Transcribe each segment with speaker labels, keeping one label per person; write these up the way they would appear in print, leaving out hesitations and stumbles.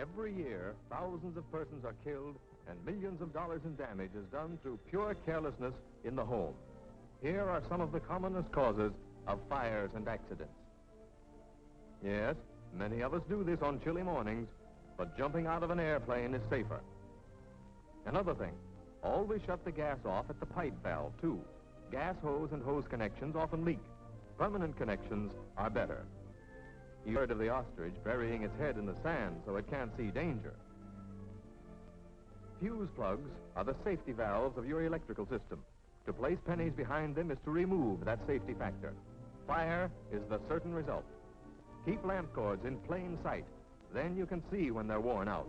Speaker 1: Every year, thousands of persons are killed and millions of dollars in damage is done through pure carelessness in the home. Here are some of the commonest causes of fires and accidents. Yes, many of us do this on chilly mornings, but jumping out of an airplane is safer. Another thing, always shut the gas off at the pipe valve, too. Gas hose and hose connections often leak. Permanent connections are better. You heard of the ostrich burying its head in the sand so it can't see danger. Fuse plugs are the safety valves of your electrical system. To place pennies behind them is to remove that safety factor. Fire is the certain result. Keep lamp cords in plain sight. Then you can see when they're worn out.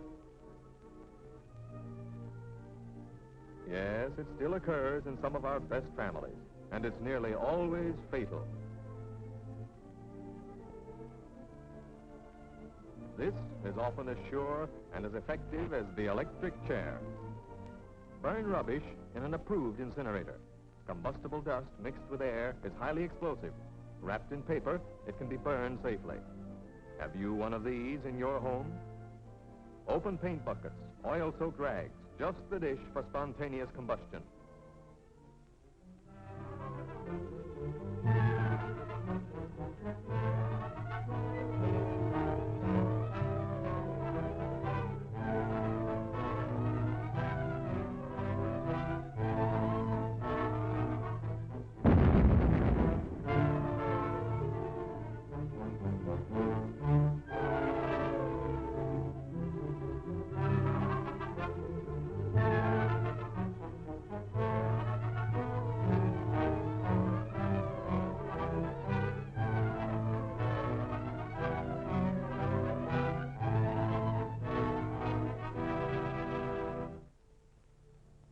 Speaker 1: Yes, it still occurs in some of our best families, and it's nearly always fatal. This is often as sure and as effective as the electric chair. Burn rubbish in an approved incinerator. Combustible dust mixed with air is highly explosive. Wrapped in paper, it can be burned safely. Have you one of these in your home? Open paint buckets, oil-soaked rags, just the dish for spontaneous combustion.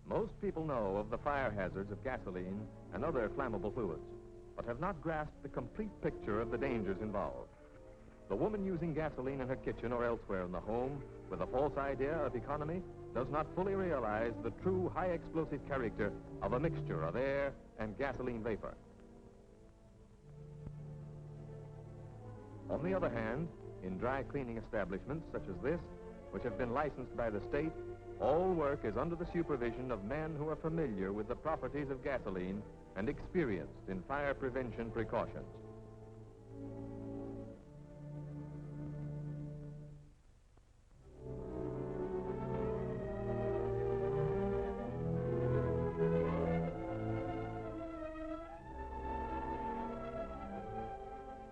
Speaker 1: Most people know of the fire hazards of gasoline and other flammable fluids, but have not grasped the complete picture of the dangers involved. The woman using gasoline in her kitchen or elsewhere in the home with a false idea of economy does not fully realize the true high explosive character of a mixture of air and gasoline vapor. On the other hand, in dry cleaning establishments such as this, which have been licensed by the state, all work is under the supervision of men who are familiar with the properties of gasoline and experienced in fire prevention precautions.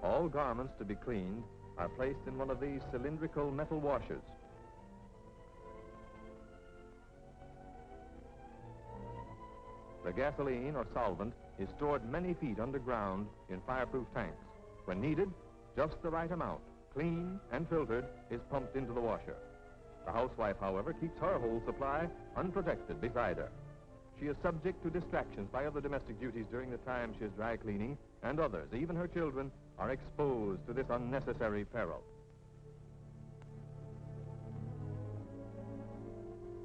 Speaker 1: All garments to be cleaned are placed in one of these cylindrical metal washers. The gasoline or solvent is stored many feet underground in fireproof tanks. When needed, just the right amount, clean and filtered, is pumped into the washer. The housewife, however, keeps her whole supply unprotected beside her. She is subject to distractions by other domestic duties during the time she is dry cleaning, and others, even her children, are exposed to this unnecessary peril.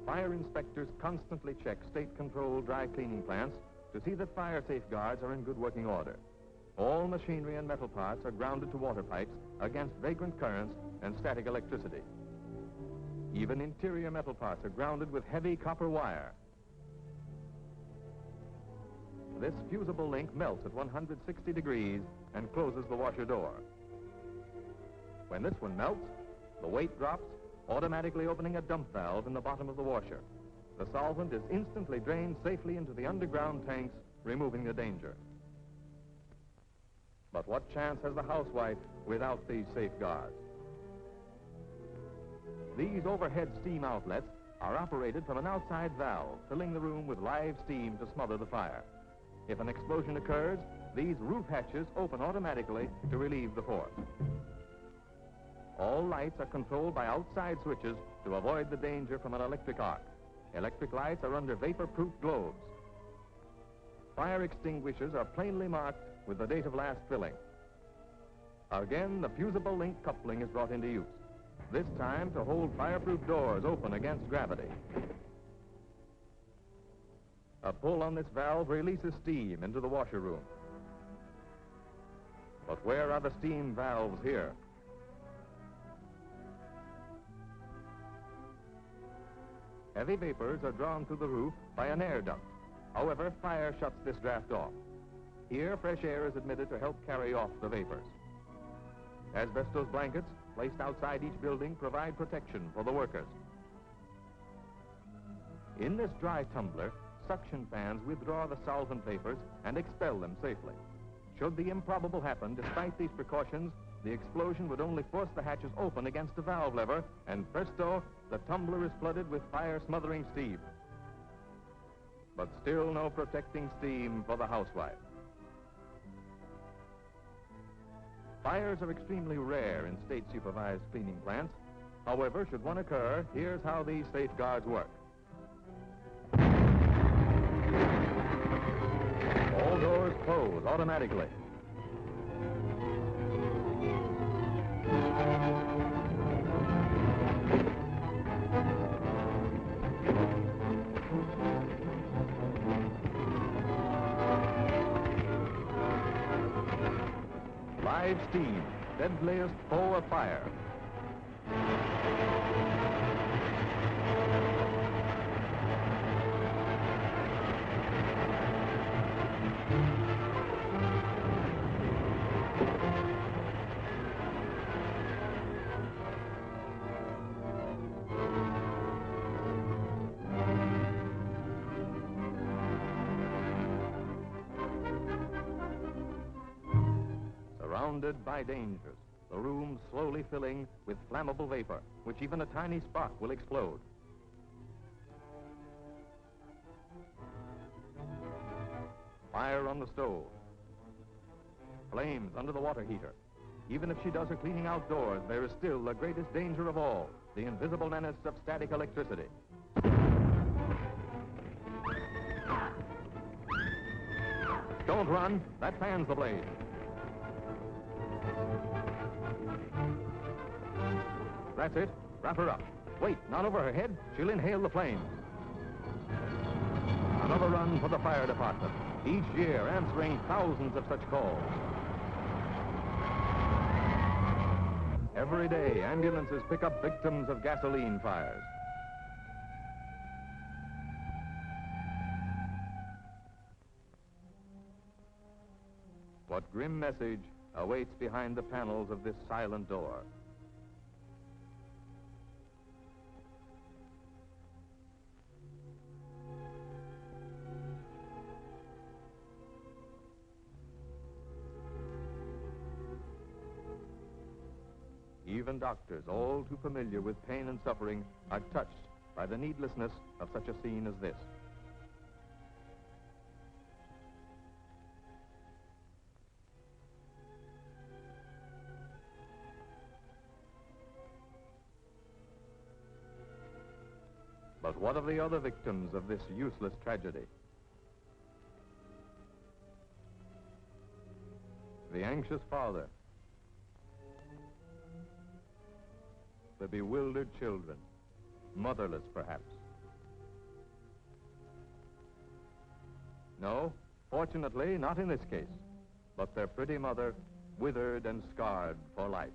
Speaker 1: Fire inspectors constantly check state-controlled dry cleaning plants to see that fire safeguards are in good working order. All machinery and metal parts are grounded to water pipes against vagrant currents and static electricity. Even interior metal parts are grounded with heavy copper wire. This fusible link melts at 160 degrees and closes the washer door. When this one melts, the weight drops, automatically opening a dump valve in the bottom of the washer. The solvent is instantly drained safely into the underground tanks, removing the danger. But what chance has the housewife without these safeguards? These overhead steam outlets are operated from an outside valve, filling the room with live steam to smother the fire. If an explosion occurs, these roof hatches open automatically to relieve the force. All lights are controlled by outside switches to avoid the danger from an electric arc. Electric lights are under vapor-proof globes. Fire extinguishers are plainly marked with the date of last filling. Again, the fusible link coupling is brought into use, this time to hold fireproof doors open against gravity. A pull on this valve releases steam into the washer room. But where are the steam valves here? Heavy vapors are drawn through the roof by an air duct. However, fire shuts this draft off. Here, fresh air is admitted to help carry off the vapors. Asbestos blankets placed outside each building provide protection for the workers. In this dry tumbler, suction fans withdraw the solvent vapors and expel them safely. Should the improbable happen, despite these precautions, the explosion would only force the hatches open against the valve lever, and presto, the tumbler is flooded with fire-smothering steam. But still no protecting steam for the housewife. Fires are extremely rare in state-supervised cleaning plants. However, should one occur, here's how these safeguards work. All doors close automatically. Live steam, deadliest foe of fire. Surrounded by dangers, the room slowly filling with flammable vapor, which even a tiny spark will explode. Fire on the stove. Flames under the water heater. Even if she does her cleaning outdoors, there is still the greatest danger of all, the invisible menace of static electricity. Don't run, that fans the blade. That's it. Wrap her up. Wait, not over her head. She'll inhale the flames. Another run for the fire department. Each year answering thousands of such calls. Every day, ambulances pick up victims of gasoline fires. What grim message awaits behind the panels of this silent door? Even doctors, all too familiar with pain and suffering, are touched by the needlessness of such a scene as this. But what of the other victims of this useless tragedy? The anxious father, the bewildered children, motherless perhaps. No, fortunately not in this case, but their pretty mother withered and scarred for life.